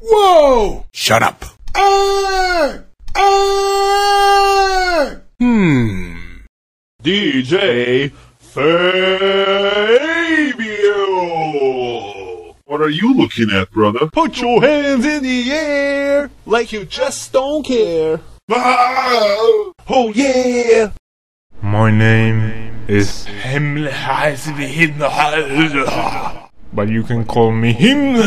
Whoa! Shut up. DJ Fabio! What are you looking at, brother? Put your hands in the air like you just don't care. Oh yeah! My name is Himmel, but you can call me Himmel.